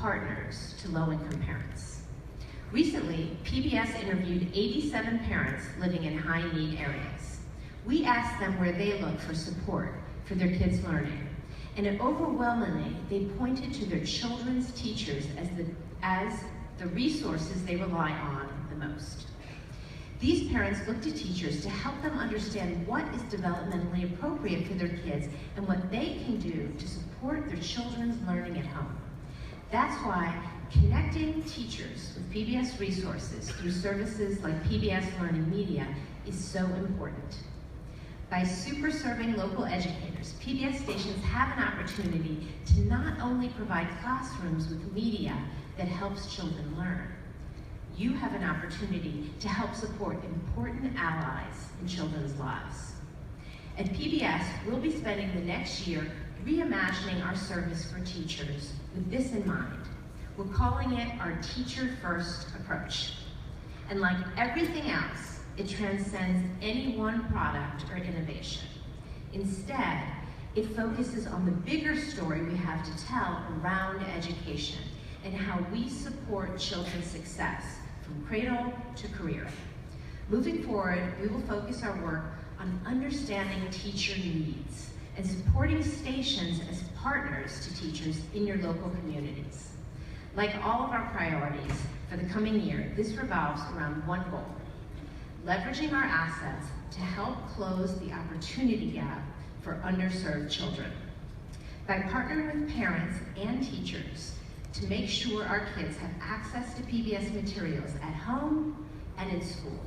partners to low-income parents. Recently, PBS interviewed 87 parents living in high-need areas. We asked them where they look for support for their kids' learning, and overwhelmingly, they pointed to their children's teachers as the resources they rely on the most. These parents look to teachers to help them understand what is developmentally appropriate for their kids and what they can do to support their children's learning at home. That's why connecting teachers with PBS resources through services like PBS Learning Media is so important. By super serving local educators, PBS stations have an opportunity to not only provide classrooms with media that helps children learn, you have an opportunity to help support important allies in children's lives. At PBS, we'll be spending the next year reimagining our service for teachers with this in mind. We're calling it our Teacher First approach. And like everything else, it transcends any one product or innovation. Instead, it focuses on the bigger story we have to tell around education and how we support children's success from cradle to career. Moving forward, we will focus our work on understanding teacher needs and supporting stations as partners to teachers in your local communities. Like all of our priorities for the coming year, this revolves around one goal: leveraging our assets to help close the opportunity gap for underserved children. By partnering with parents and teachers to make sure our kids have access to PBS materials at home and in school.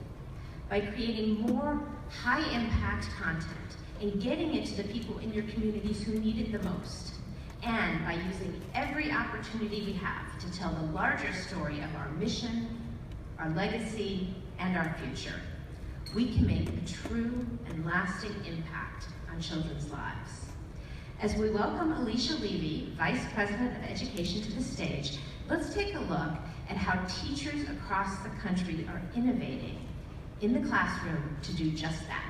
By creating more high-impact content and getting it to the people in your communities who need it the most. And by using every opportunity we have to tell the larger story of our mission, our legacy, and our future, we can make a true and lasting impact on children's lives. As we welcome Alicia Levy, Vice President of Education, to the stage, let's take a look at how teachers across the country are innovating in the classroom to do just that.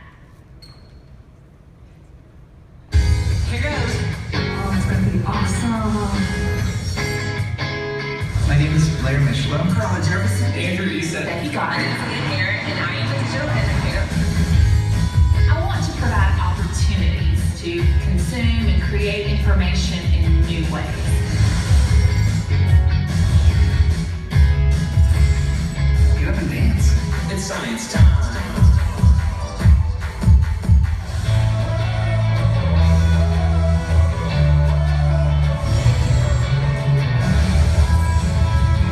Here goes. Oh, it's gonna be awesome. My name is Blair Michelot. Carla Jefferson. Andrew Issa. Becky Cotton. Here, and I am a digital educator. I want to provide opportunities to consume and create information in new ways. Get up and dance. It's science time.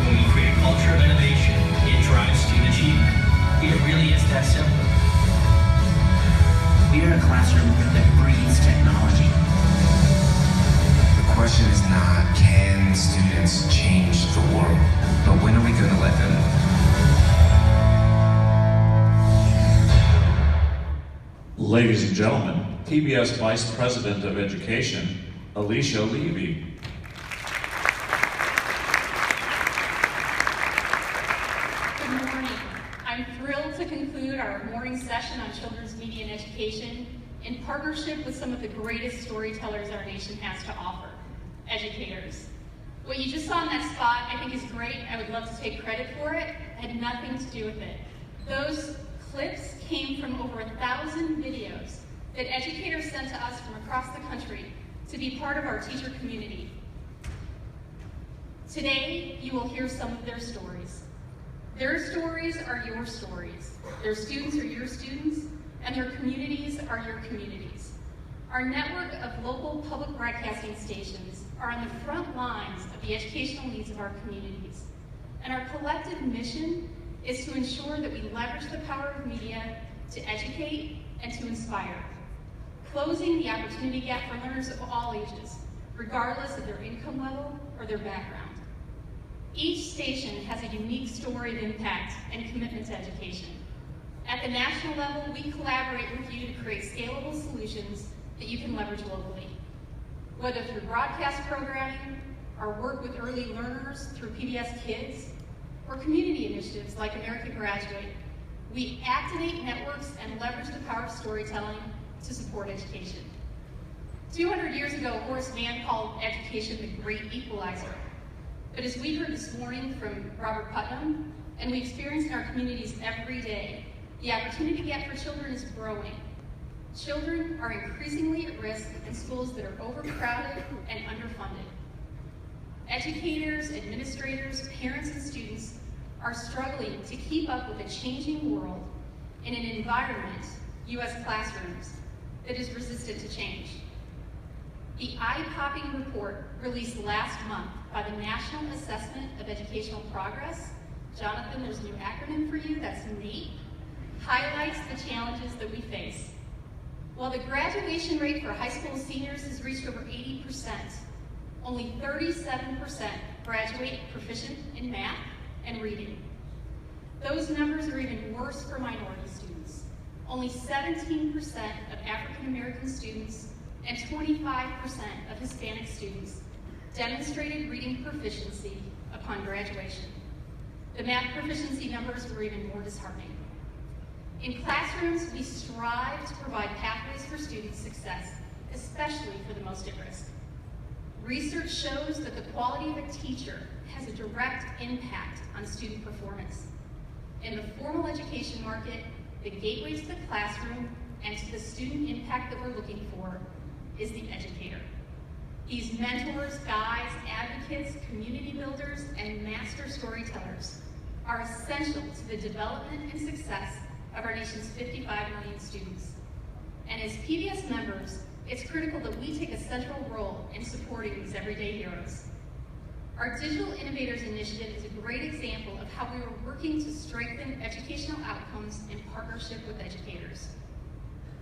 When we create a culture of innovation, it drives student achievement. It really is that simple. We are a classroom that breathes technology. The question is not, can students change the world? But when are we going to let them? Ladies and gentlemen, PBS Vice President of Education, Alicia Levy. Good morning. I'm thrilled to conclude our morning session on children's media and education in partnership with some of the greatest storytellers our nation has to offer, educators. What you just saw in that spot I think is great. I would love to take credit for it. It had nothing to do with it. Those clips came from over 1,000 videos that educators sent to us from across the country to be part of our teacher community. Today, you will hear some of their stories. Their stories are your stories. Their students are your students, and their communities are your communities. Our network of local public broadcasting stations are on the front lines of the educational needs of our communities. And our collective mission is to ensure that we leverage the power of media to educate and to inspire, closing the opportunity gap for learners of all ages, regardless of their income level or their background. Each station has a unique story of impact and commitment to education. At the national level, we collaborate with you to create scalable solutions that you can leverage locally. Whether through broadcast programming, our work with early learners through PBS Kids, or community initiatives like America Graduate, we activate networks and leverage the power of storytelling to support education. 200 years ago, Horace Mann called education the great equalizer. But as we heard this morning from Robert Putnam, and we experience in our communities every day, the opportunity gap for children is growing. Children are increasingly at risk in schools that are overcrowded and underfunded. Educators, administrators, parents, and students are struggling to keep up with a changing world in an environment, U.S. classrooms, that is resistant to change. The eye-popping report released last month by the National Assessment of Educational Progress, Jonathan, there's a new acronym for you, that's NAEP, highlights the challenges that we face. While the graduation rate for high school seniors has reached over 80%, only 37% graduate proficient in math and reading. Those numbers are even worse for minority students. Only 17% of African American students and 25% of Hispanic students demonstrated reading proficiency upon graduation. The math proficiency numbers were even more disheartening. In classrooms, we strive to provide pathways for student success, especially for the most at risk. Research shows that the quality of a teacher has a direct impact on student performance. In the formal education market, the gateway to the classroom and to the student impact that we're looking for is the educator. These mentors, guides, advocates, community builders, and master storytellers are essential to the development and success of our nation's 55 million students. And as PBS members, it's critical that we take a central role in supporting these everyday heroes. Our Digital Innovators initiative is a great example of how we are working to strengthen educational outcomes in partnership with educators.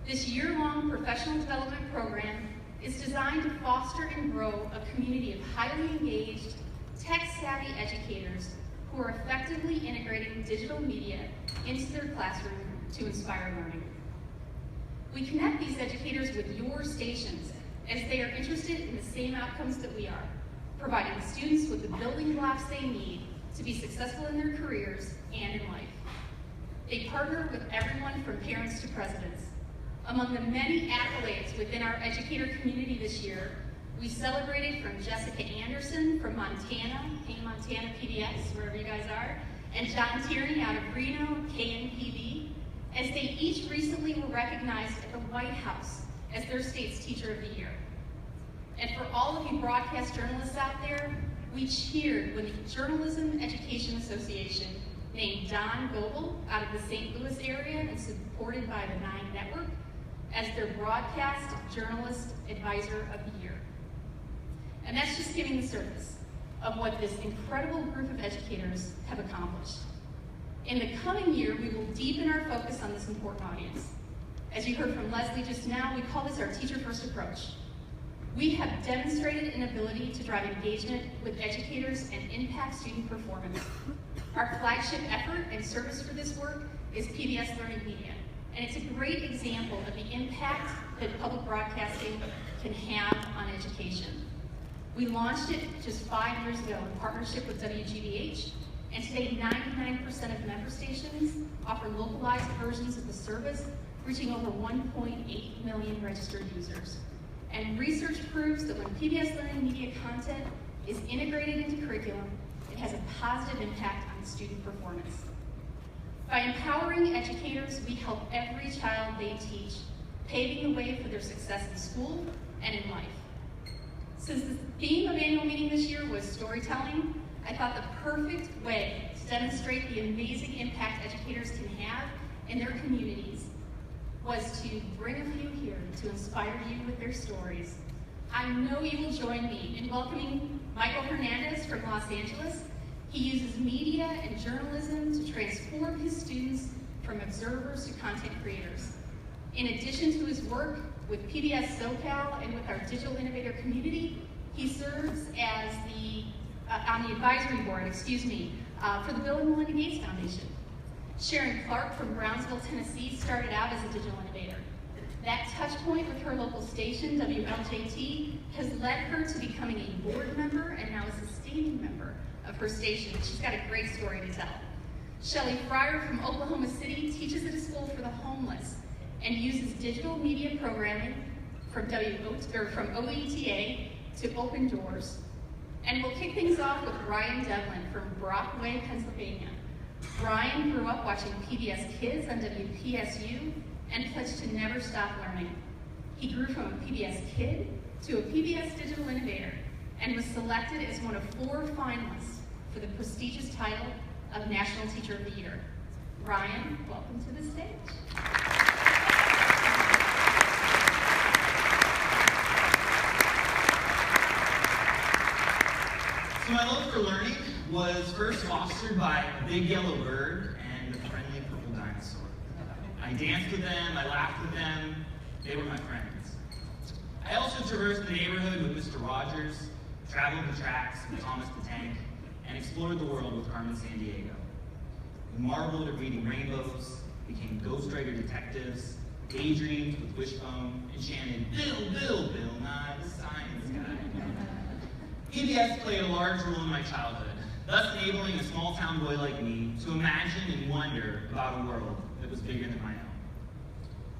This year-long professional development program is designed to foster and grow a community of highly engaged, tech-savvy educators who are effectively integrating digital media into their classroom to inspire learning. We connect these educators with your stations as they are interested in the same outcomes that we are, providing students with the building blocks they need to be successful in their careers and in life. They partner with everyone from parents to presidents. Among the many accolades within our educator community this year, we celebrated from Jessica Anderson from Montana, hey Montana PBS, wherever you guys are, and John Tierney out of Reno, KNPB, as they each recently were recognized at the White House as their state's Teacher of the Year. And for all of you broadcast journalists out there, we cheered when the Journalism Education Association named Don Goebel out of the St. Louis area and supported by the 9 Network as their Broadcast Journalist Advisor of the Year. And that's just skimming the surface of what this incredible group of educators have accomplished. In the coming year, we will deepen our focus on this important audience. As you heard from Leslie just now, we call this our teacher-first approach. We have demonstrated an ability to drive engagement with educators and impact student performance. Our flagship effort and service for this work is PBS Learning Media, and it's a great example of the impact that public broadcasting can have on education. We launched it just 5 years ago in partnership with WGBH, and today 99% of member stations offer localized versions of the service, reaching over 1.8 million registered users. And research proves that when PBS Learning Media content is integrated into curriculum, it has a positive impact on student performance. By empowering educators, we help every child they teach, paving the way for their success in school and in life. Since the theme of annual meeting this year was storytelling, I thought the perfect way to demonstrate the amazing impact educators can have in their communities was to bring a few here to inspire you with their stories. I know you will join me in welcoming Michael Hernandez from Los Angeles. He uses media and journalism to transform his students from observers to content creators. In addition to his work with PBS SoCal and with our digital innovator community, he serves as on the advisory board, for the Bill and Melinda Gates Foundation. Sharon Clark from Brownsville, Tennessee started out as a digital innovator. That touch point with her local station, WLJT, has led her to becoming a board member and now a sustaining member of her station. She's got a great story to tell. Shelly Fryer from Oklahoma City teaches at a school for the homeless and uses digital media programming from OETA to open doors. And we'll kick things off with Ryan Devlin from Brockway, Pennsylvania. Ryan grew up watching PBS Kids on WPSU and pledged to never stop learning. He grew from a PBS kid to a PBS digital innovator and was selected as one of 4 finalists for the prestigious title of National Teacher of the Year. Ryan, welcome to the stage. So my love for learning was first fostered by a big yellow bird and a friendly purple dinosaur. I danced with them, I laughed with them, they were my friends. I also traversed the neighborhood with Mr. Rogers, traveled the tracks with Thomas the Tank, and explored the world with Carmen Sandiego. We marveled at reading rainbows, became ghostwriter detectives, daydreamed with Wishbone, and chanted, Bill, Bill Nye, the science guy. PBS played a large role in my childhood, thus enabling a small-town boy like me to imagine and wonder about a world that was bigger than my own.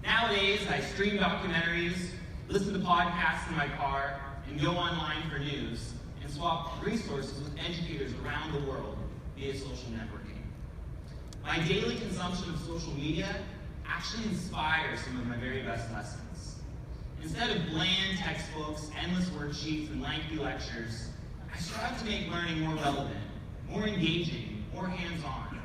Nowadays, I stream documentaries, listen to podcasts in my car, and go online for news, and swap resources with educators around the world via social networking. My daily consumption of social media actually inspires some of my very best lessons. Instead of bland textbooks, endless worksheets, and lengthy lectures, I strive to make learning more relevant, more engaging, more hands-on.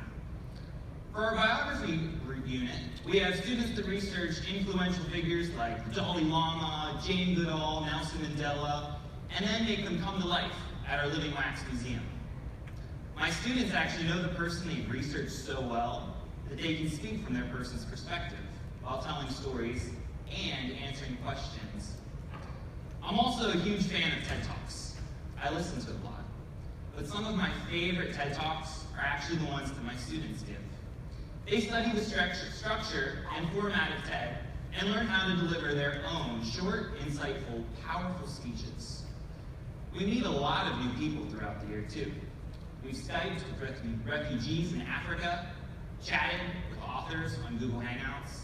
For our biography unit, we have students that research influential figures like Dalai Lama, Jane Goodall, Nelson Mandela, and then make them come to life at our Living Wax Museum. My students actually know the person they've researched so well that they can speak from their person's perspective while telling stories and answering questions. I'm also a huge fan of TED Talks. I listen to a lot. But some of my favorite TED Talks are actually the ones that my students give. They study the structure and format of TED and learn how to deliver their own short, insightful, powerful speeches. We meet a lot of new people throughout the year, too. We've Skyped with refugees in Africa, chatted with authors on Google Hangouts,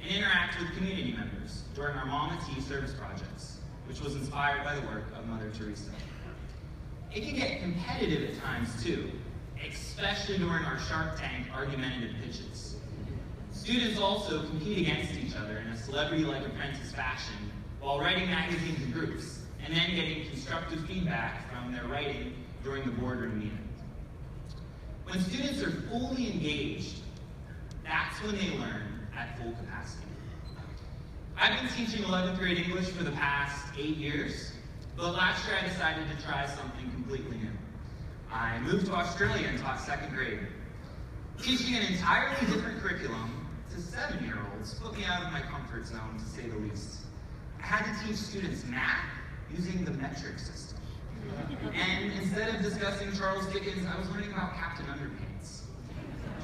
and interacted with community members during our Mama Tea service projects, which was inspired by the work of Mother Teresa. It can get competitive at times, too, especially during our Shark Tank argumentative pitches. Students also compete against each other in a celebrity-like apprentice fashion while writing magazines in groups, and then getting constructive feedback from their writing during the boardroom meeting. When students are fully engaged, that's when they learn at full capacity. I've been teaching 11th grade English for the past 8 years, but last year I decided to try something completely new. I moved to Australia and taught 2nd grade. Teaching an entirely different curriculum to 7-year-olds put me out of my comfort zone, to say the least. I had to teach students math using the metric system. And instead of discussing Charles Dickens, I was learning about Captain Underpants.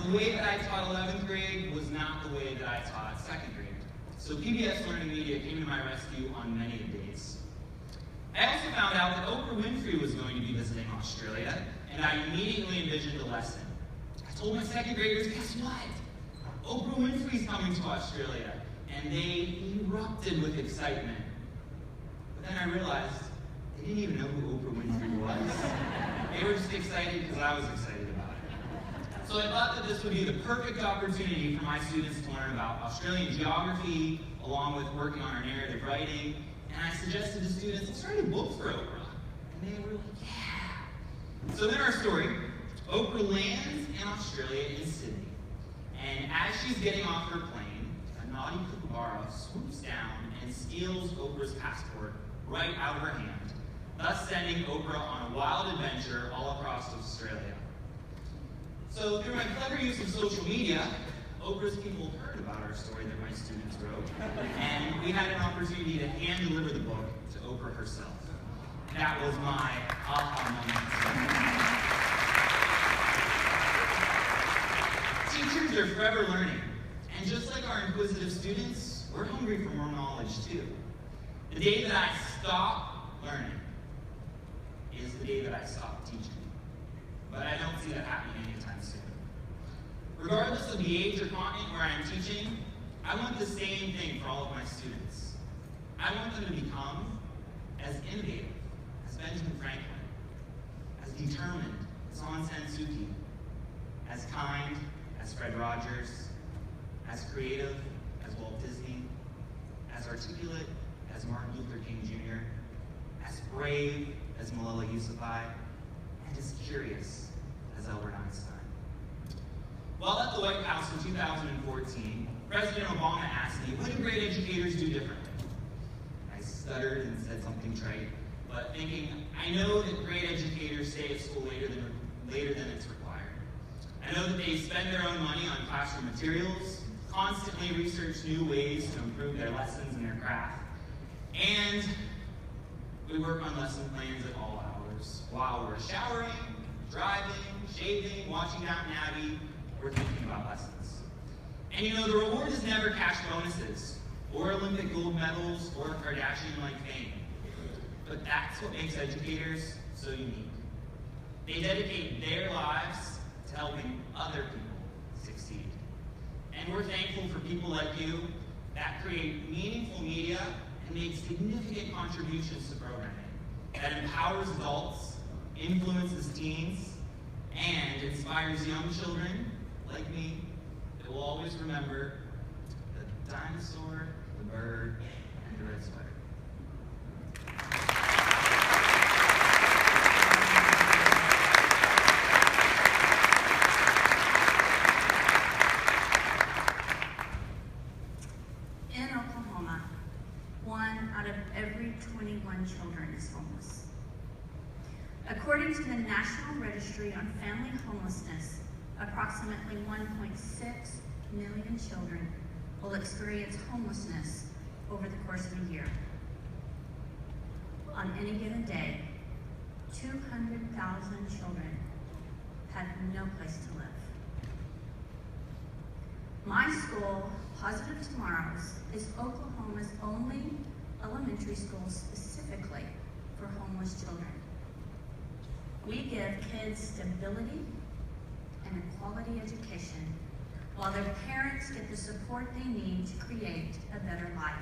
The way that I taught 11th grade was not the way that I taught 2nd grade. So PBS Learning Media came to my rescue on many days. I also found out that Oprah Winfrey was going to be visiting Australia, and I immediately envisioned a lesson. I told my 2nd graders, guess what? Oprah Winfrey's coming to Australia, and they erupted with excitement. But then I realized they didn't even know who Oprah Winfrey was. They were just excited because I was excited about it. So I thought that this would be the perfect opportunity for my students to learn about Australian geography, along with working on our narrative writing. And I suggested to students, let's write a book for Oprah. And they were like, yeah. So in our story, Oprah lands in Australia in Sydney. And as she's getting off her plane, a naughty kookaburra swoops down and steals Oprah's passport right out of her hand, thus sending Oprah on a wild adventure all across Australia. So through my clever use of social media, Oprah's people heard about our story that my students wrote, and we had an opportunity to hand-deliver the book to Oprah herself. That was my aha moment. Teachers are forever learning, and just like our inquisitive students, we're hungry for more knowledge too. The day that I stop learning is the day that I stop teaching. But I don't see that happening anytime soon. Regardless of the age or continent where I'm teaching, I want the same thing for all of my students. I want them to become as innovative as Benjamin Franklin, determined as Aung San Suu Kyi, as kind as Fred Rogers, as creative as Walt Disney, as articulate as Martin Luther King Jr., as brave as Malala Yousafzai, and as curious as Albert Einstein. While at the White House in 2014, President Obama asked me, what do great educators do differently? I stuttered and said something trite, but thinking, I know that great educators stay at school later than it's required. I know that they spend their own money on classroom materials, constantly research new ways to improve their lessons and their craft, and we work on lesson plans at all hours. While we're showering, driving, shaving, watching Downton Abbey, we're thinking about lessons. And you know, the reward is never cash bonuses, or Olympic gold medals, or Kardashian-like fame. But that's what makes educators so unique. They dedicate their lives to helping other people succeed. And we're thankful for people like you that create meaningful media and make significant contributions to programming that empowers adults, influences teens, and inspires young children like me that will always remember the dinosaur, the bird, and the red sweater. In Oklahoma, 1 out of every 21 children is homeless. According to the National Registry on Family Homelessness, approximately 1.6 million children will experience homelessness over the course of a year. On any given day, 200,000 children have no place to live. My school, Positive Tomorrows, is Oklahoma's only elementary school specifically for homeless children. We give kids stability and a quality education while their parents get the support they need to create a better life.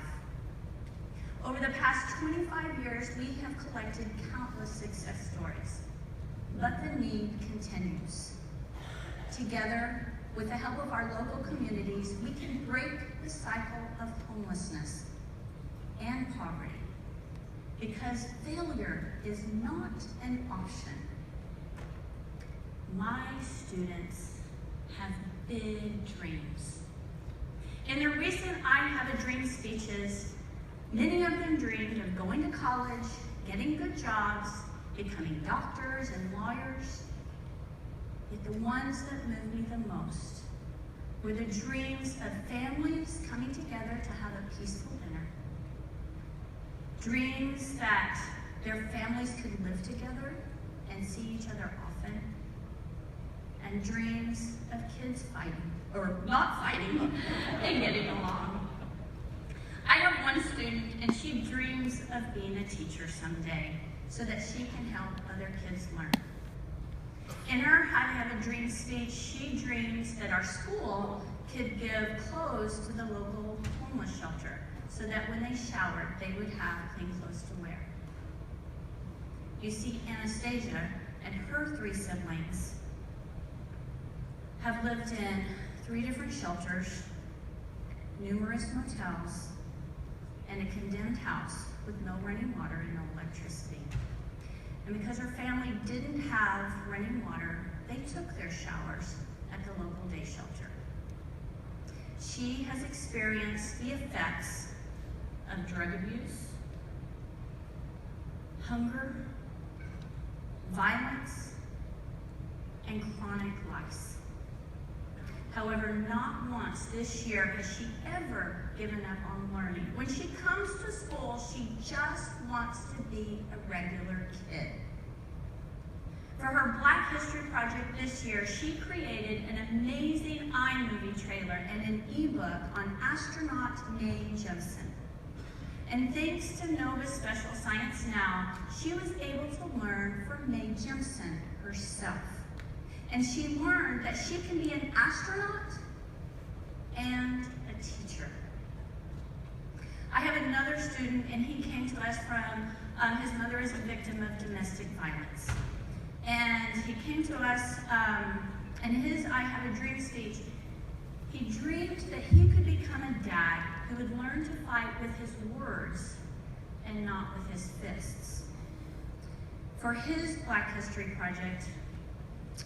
Over the past 25 years, we have collected countless success stories, but the need continues. Together, with the help of our local communities, we can break the cycle of homelessness and poverty, because failure is not an option. My students have big dreams. In their recent I Have a Dream speeches, many of them dreamed of going to college, getting good jobs, becoming doctors and lawyers. Yet the ones that moved me the most were the dreams of families coming together to have a peaceful dinner. Dreams that their families could live together and see each other often. And dreams of kids fighting, or not fighting, and getting along. I have one student, and she dreams of being a teacher someday so that she can help other kids learn. In her How to Have a Dream speech, she dreams that our school could give clothes to the local homeless shelter so that when they showered, they would have clean clothes to wear. You see, Anastasia and her 3 siblings have lived in 3 different shelters, numerous motels, and a condemned house with no running water and no electricity. And because her family didn't have running water, they took their showers at the local day shelter. She has experienced the effects of drug abuse, hunger, violence, and chronic lice. However, not once this year has she ever given up on learning. When she comes to school, she just wants to be a regular kid. For her Black History project this year, she created an amazing iMovie trailer and an ebook on astronaut Mae Jemison. And thanks to Nova Special Science Now, she was able to learn from Mae Jemison herself. And she learned that she can be an astronaut and a teacher. I have another student, and he came to us from, his mother is a victim of domestic violence. And he came to us, and his I Have a Dream speech, he dreamed that he could become a dad who would learn to fight with his words and not with his fists. For his Black History Project,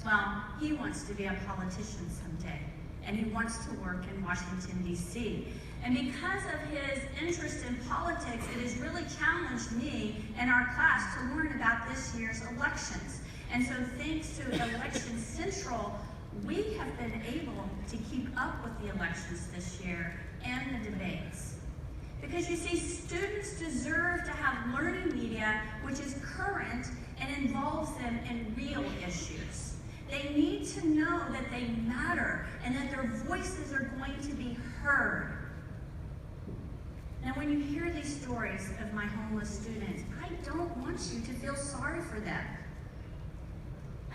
well, he wants to be a politician someday, and he wants to work in Washington, D.C. And because of his interest in politics, it has really challenged me and our class to learn about this year's elections. And so thanks to Election Central, we have been able to keep up with the elections this year and the debates. Because you see, students deserve to have learning media which is current and involves them in real issues. They need to know that they matter and that their voices are going to be heard. Now, when you hear these stories of my homeless students, I don't want you to feel sorry for them.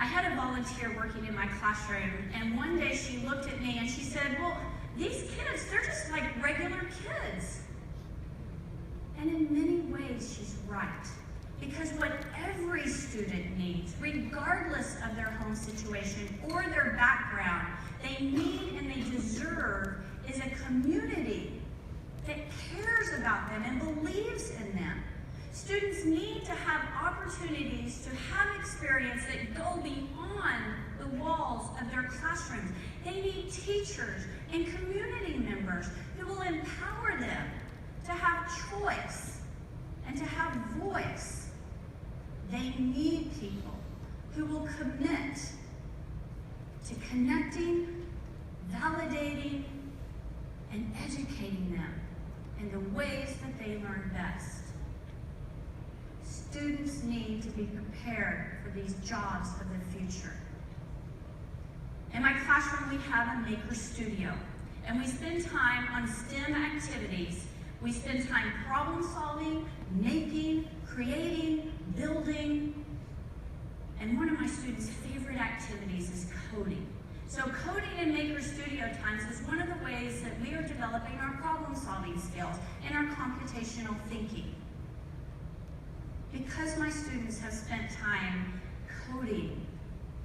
I had a volunteer working in my classroom, and one day she looked at me and she said, well, these kids, they're just like regular kids. And in many ways, she's right. Because what every student needs, regardless of their home situation or their background, they need and they deserve is a community that cares about them and believes in them. Students need to have opportunities to have experience that go beyond the walls of their classrooms. They need teachers and community members who will empower them to have choice and to have voice. They need people who will commit to connecting, validating, and educating them in the ways that they learn best. Students need to be prepared for these jobs of the future. In my classroom, we have a maker studio, and we spend time on STEM activities. We spend time problem solving, making, creating, building, and one of my students' favorite activities is coding. So coding in Maker Studio times is one of the ways that we are developing our problem solving skills and our computational thinking. Because my students have spent time coding,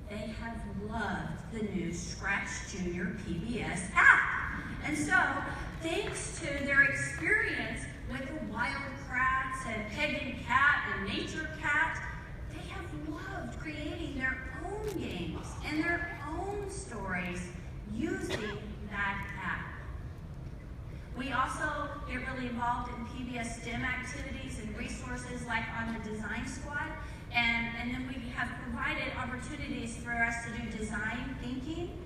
they have loved the new Scratch Junior PBS app. And so, thanks to their experience with the Wildcrafts and Peg and Cat and Nature Cat, they have loved creating their own games and their own stories using that app. We also get really involved in PBS STEM activities and resources like on the Design Squad, and then we have provided opportunities for us to do design thinking.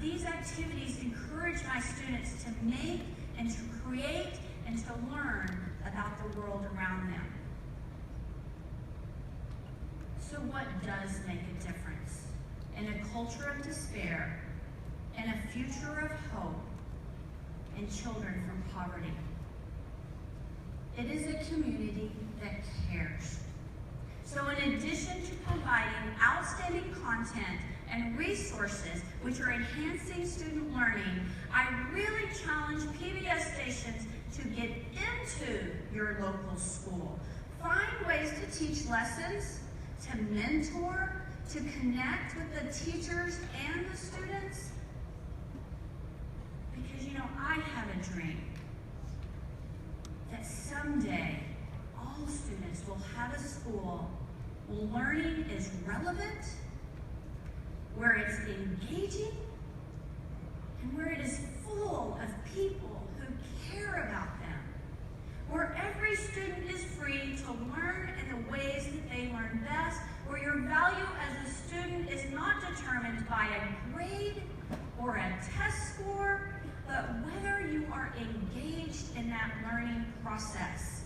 These activities encourage my students to make and to create and to learn about the world around them. So what does make a difference in a culture of despair and a future of hope and children from poverty? It is a community that cares. So in addition to providing outstanding content and resources which are enhancing student learning, I really challenge PBS stations to get into your local school. Find ways to teach lessons, to mentor, to connect with the teachers and the students. Because, you know, I have a dream that someday all students will have a school where learning is relevant, where it's engaging, and where it is full of people who care about them, where every student is free to learn in the ways that they learn best, where your value as a student is not determined by a grade or a test score, but whether you are engaged in that learning process.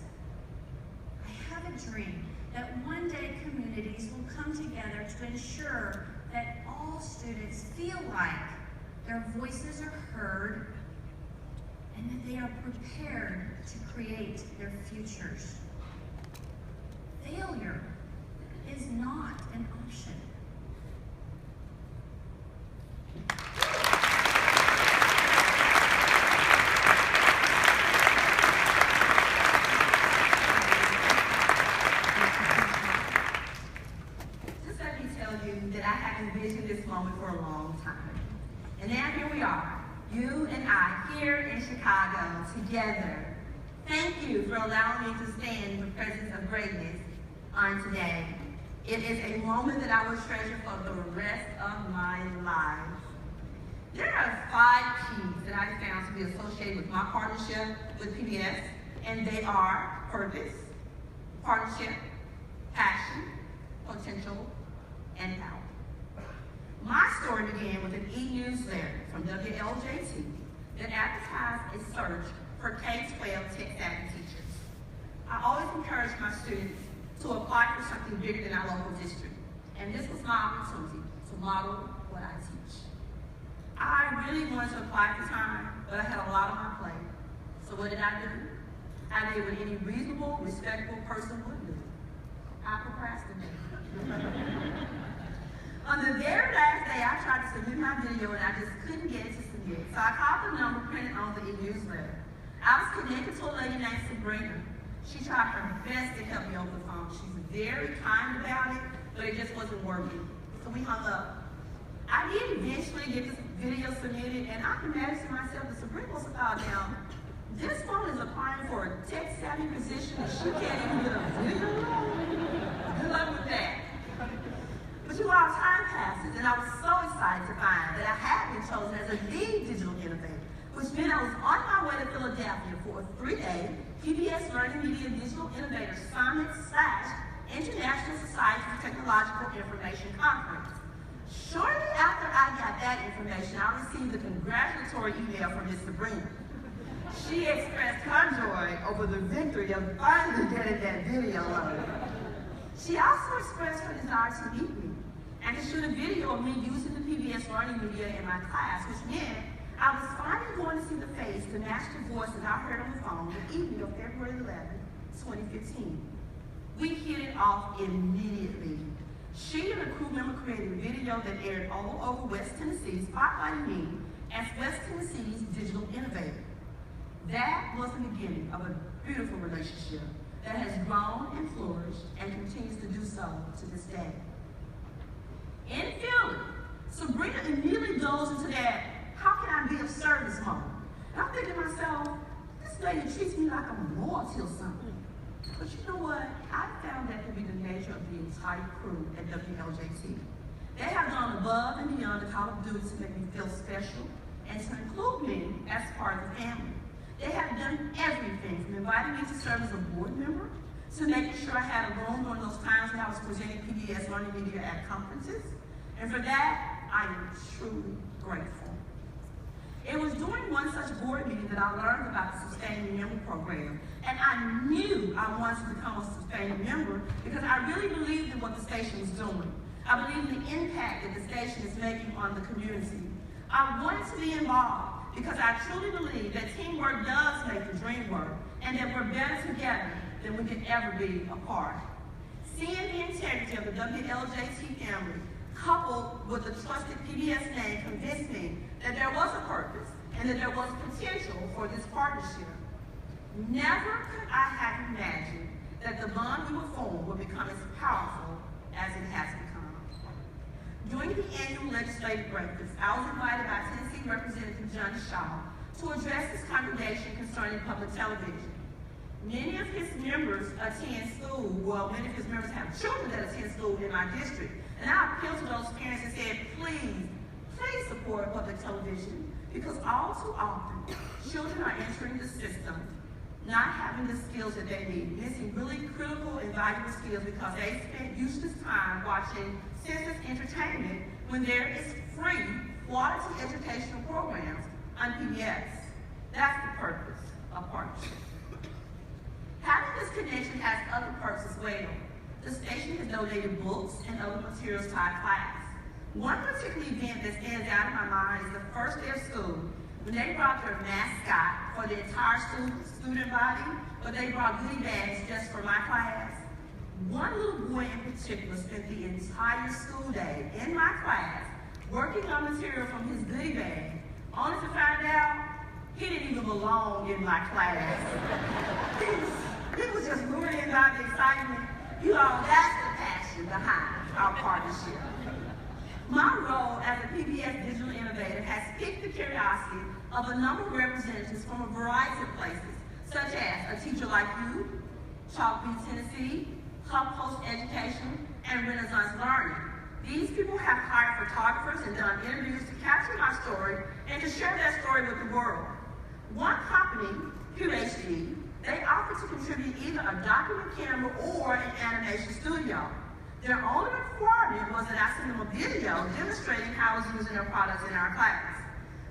I have a dream that one day communities will come together to ensure that all students feel like their voices are heard and that they are prepared to create their futures. Failure is not an option. Just a you that I have envisioned this moment for a long time. And now here we are, you and I, here in Chicago, together. Thank you for allowing me to stand in the presence of greatness on today. It is a moment that I will treasure for the rest of my life. There are 5 keys that I found to be associated with my partnership with PBS, and they are purpose, partnership, passion, potential, and power. My story began with an e-newsletter from WLJT that advertised a search for K-12 tech-savvy teachers. I always encourage my students to apply for something bigger than our local district, and this was my opportunity to model what I teach. I really wanted to apply at the time, but I had a lot on my plate. So what did I do? I did what any reasonable, respectable person would do. I procrastinated. On the very last day, I tried to submit my video and I just couldn't get it to submit. So I called the number printed on the e-newsletter. I was connected to a lady named Sabrina. She tried her best to help me over the phone. She's very kind about it, but it just wasn't working. So we hung up. I did eventually get this video submitted, and I imagined myself that Sabrina was now, this woman is applying for a tech-savvy position and she can't even get a video. Good luck with that. But you all, time passes, and I was so excited to find that I had been chosen as a lead digital innovator, which meant I was on my way to Philadelphia for a 3-day PBS Learning Media Digital Innovator Summit / International Society for Technological Information Conference. Shortly after I got that information, I received a congratulatory email from Ms. Sabrina. She expressed her joy over the victory of finally getting that video loaded. She also expressed her desire to meet me and to shoot a video of me using the PBS Learning Media in my class, which meant I was finally going to see the face to match the voice that I heard on the phone the evening of February 11, 2015. We hit it off immediately. She and a crew member created a video that aired all over West Tennessee, spotlighting me as West Tennessee's digital innovator. That was the beginning of a beautiful relationship that has grown and flourished and continues to do so to this day. In Philly, Sabrina immediately goes into that, how can I be of service mode? And I'm thinking to myself, this lady treats me like I'm royalty or something. But you know what? I found that to be the nature of the entire crew at WLJT. They have gone above and beyond the call of duty to make me feel special and to include me as part of the family. They have done everything from inviting me to serve as a board member to making sure I had a room during those times when I was presenting PBS Learning Media at conferences. And for that, I am truly grateful. It was during one such board meeting that I learned about the Sustaining Member Program. And I knew I wanted to become a Sustaining Member because I really believed in what the station was doing. I believed in the impact that the station is making on the community. I wanted to be involved because I truly believe that teamwork does make the dream work and that we're better together than we could ever be apart. Seeing the integrity of the WLJT family coupled with the trusted PBS name convinced me that there was a purpose and that there was potential for this partnership. Never could I have imagined that the bond we would form would become as powerful as it has become. During the annual legislative breakfast, I was invited by Tennessee Representative John Shaw to address his congregation concerning public television. Many of his members attend school, well, many of his members have children that attend school in my district. And I appealed to those parents and said, please support public television, because all too often, children are entering the system not having the skills that they need, missing really critical and valuable skills because they spent useless time watching senseless entertainment when there is free, quality educational programs on PBS. That's the purpose of partnership. Having this connection has other purposes as well. The station has donated books and other materials to our class. One particular event that stands out in my mind is the first day of school, when they brought their mascot for the entire student body, but they brought goodie bags just for my class. One little boy in particular spent the entire school day in my class working on material from his goodie bag, only to find out he didn't even belong in my class. He was just lured in by the excitement. You all, that's the passion behind our partnership. curiosity of a number of representatives from a variety of places, such as A Teacher Like You, Chalkbeat Tennessee, HuffPost Education, and Renaissance Learning. These people have hired photographers and done interviews to capture my story and to share that story with the world. One company, QHD, they offered to contribute either a document camera or an animation studio. Their only requirement was that I send them a video demonstrating how I was using their products in our class.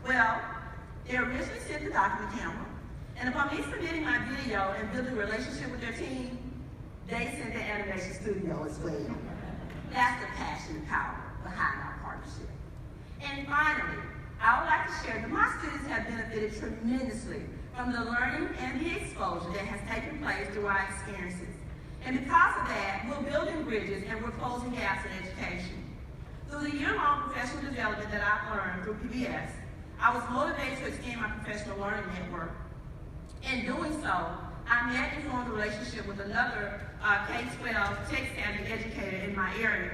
Well, they originally sent the document camera, and upon me submitting my video and building a relationship with their team, they sent the animation studio as well. That's the passion and power behind our partnership. And finally, I would like to share that my students have benefited tremendously from the learning and the exposure that has taken place through our experiences. And because of that, we're building bridges and we're closing gaps in education. Through the year-long professional development that I've learned through PBS, I was motivated to extend my professional learning network. In doing so, I met and formed a relationship with another K-12 tech-savvy educator in my area.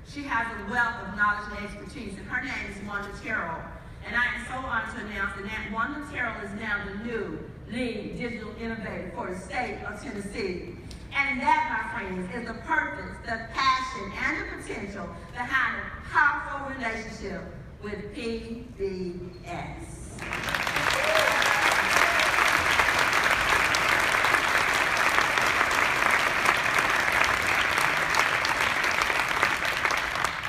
She has a wealth of knowledge and expertise, and her name is Wanda Terrell. And I am so honored to announce that Wanda Terrell is now the new leading digital innovator for the state of Tennessee. And that, my friends, is the purpose, the passion, and the potential behind a powerful relationship with PBS.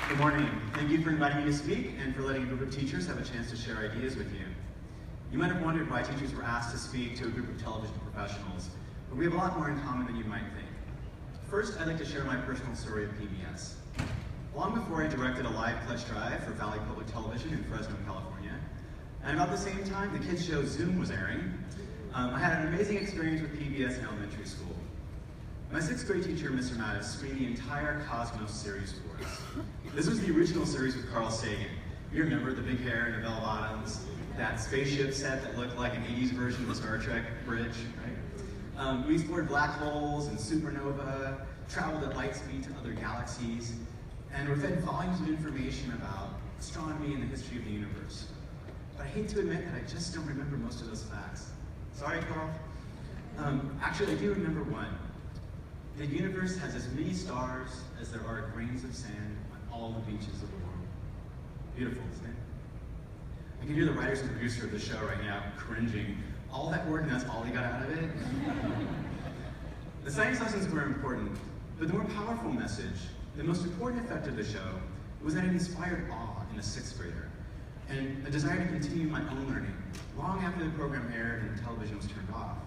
Good morning. Thank you for inviting me to speak and for letting a group of teachers have a chance to share ideas with you. You might have wondered why teachers were asked to speak to a group of television professionals, but we have a lot more in common than you might think. First, I'd like to share my personal story of PBS. Long before I directed a live pledge drive for Valley Public Television in Fresno, California, and about the same time the kids' show Zoom was airing, I had an amazing experience with PBS in elementary school. My 6th grade teacher, Mr. Mattis, screened the entire Cosmos series for us. This was the original series with Carl Sagan. You remember the big hair and the bell bottoms, that spaceship set that looked like an 80s version of the Star Trek bridge, right? We explored black holes and supernova, traveled at light speed to other galaxies, and were fed volumes of information about astronomy and the history of the universe. But I hate to admit that I just don't remember most of those facts. Sorry, Carl. Actually, I do remember one. The universe has as many stars as there are grains of sand on all the beaches of the world. Beautiful, isn't it? I can hear the writers and producer of the show right now cringing. All that work and that's all he got out of it? The science lessons were important, but the more powerful message, the most important effect of the show, was that it inspired awe in a 6th grader, and a desire to continue my own learning long after the program aired and the television was turned off.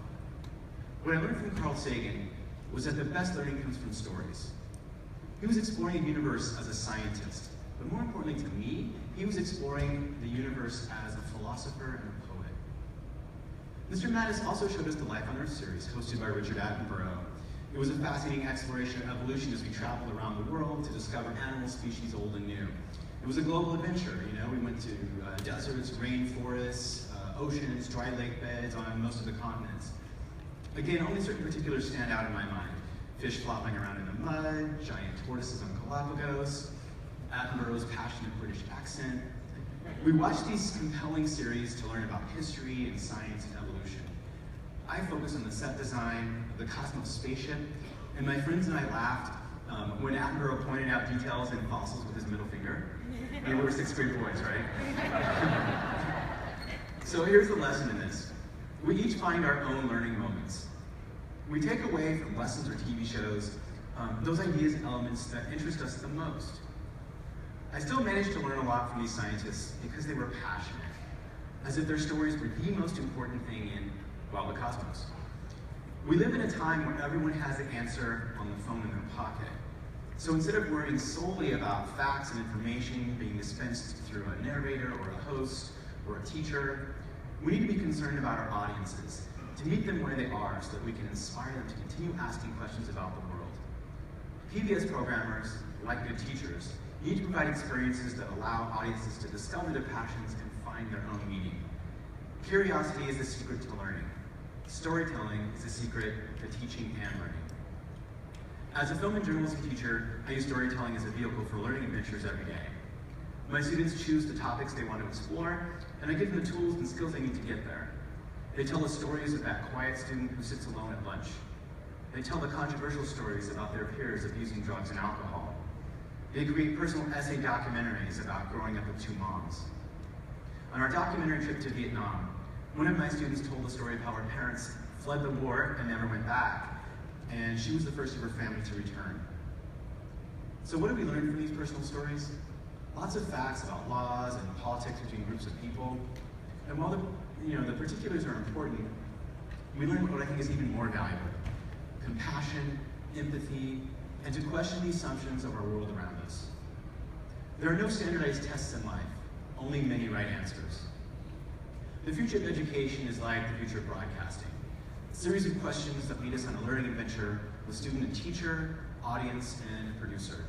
What I learned from Carl Sagan was that the best learning comes from stories. He was exploring the universe as a scientist, but more importantly to me, he was exploring the universe as a philosopher and a poet. Mr. Mattis also showed us the Life on Earth series, hosted by Richard Attenborough. It was a fascinating exploration of evolution as we traveled around the world to discover animal species old and new. It was a global adventure, you know, we went to deserts, rainforests, oceans, dry lake beds on most of the continents. Again, only certain particulars stand out in my mind. Fish flopping around in the mud, giant tortoises on Galapagos, Attenborough's passionate British accent. We watched these compelling series to learn about history and science and evolution. I focused on the set design of the Cosmos spaceship, and my friends and I laughed when Attenborough pointed out details in fossils with his middle finger. I mean, we were 6th grade boys, right? So here's the lesson in this. We each find our own learning moments. We take away from lessons or TV shows those ideas and elements that interest us the most. I still managed to learn a lot from these scientists because they were passionate, as if their stories were the most important thing in, well, the cosmos. We live in a time where everyone has the answer on the phone in their pocket. So instead of worrying solely about facts and information being dispensed through a narrator or a host or a teacher, we need to be concerned about our audiences, to meet them where they are so that we can inspire them to continue asking questions about the world. PBS programmers, like good teachers, need to provide experiences that allow audiences to discover their passions and find their own meaning. Curiosity is the secret to learning. Storytelling is the secret to teaching and learning. As a film and journalism teacher, I use storytelling as a vehicle for learning adventures every day. My students choose the topics they want to explore, and I give them the tools and skills they need to get there. They tell the stories of that quiet student who sits alone at lunch. They tell the controversial stories about their peers abusing drugs and alcohol. They create personal essay documentaries about growing up with two moms. On our documentary trip to Vietnam, one of my students told the story of how her parents fled the war and never went back, and she was the first of her family to return. So what did we learn from these personal stories? Lots of facts about laws and politics between groups of people. And while the particulars are important, we learned what I think is even more valuable: compassion, empathy, and to question the assumptions of our world around us. There are no standardized tests in life, only many right answers. The future of education is like the future of broadcasting, a series of questions that lead us on a learning adventure with student and teacher, audience, and producer.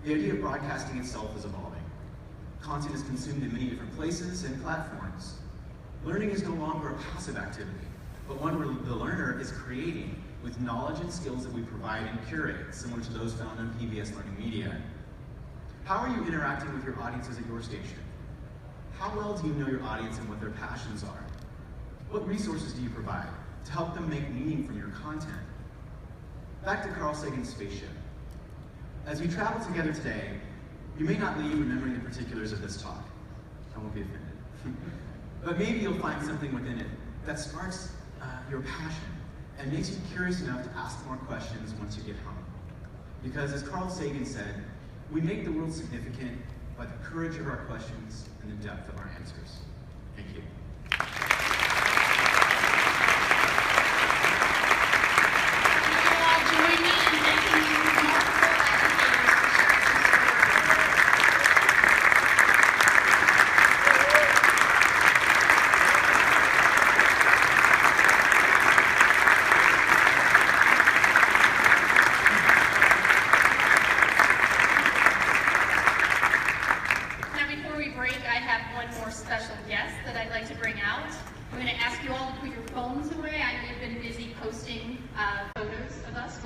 The idea of broadcasting itself is evolving. Content is consumed in many different places and platforms. Learning is no longer a passive activity, but one where the learner is creating with knowledge and skills that we provide and curate, similar to those found on PBS Learning Media. How are you interacting with your audiences at your station? How well do you know your audience and what their passions are? What resources do you provide to help them make meaning from your content? Back to Carl Sagan's spaceship. As we travel together today, you may not leave remembering the particulars of this talk. I won't be offended. But maybe you'll find something within it that sparks your passion and makes you curious enough to ask more questions once you get home. Because as Carl Sagan said, we make the world significant by the courage of our questions and the depth of our answers. Thank you. Special guest that I'd like to bring out. I'm going to ask you all to put your phones away. I know you've been busy posting photos of us.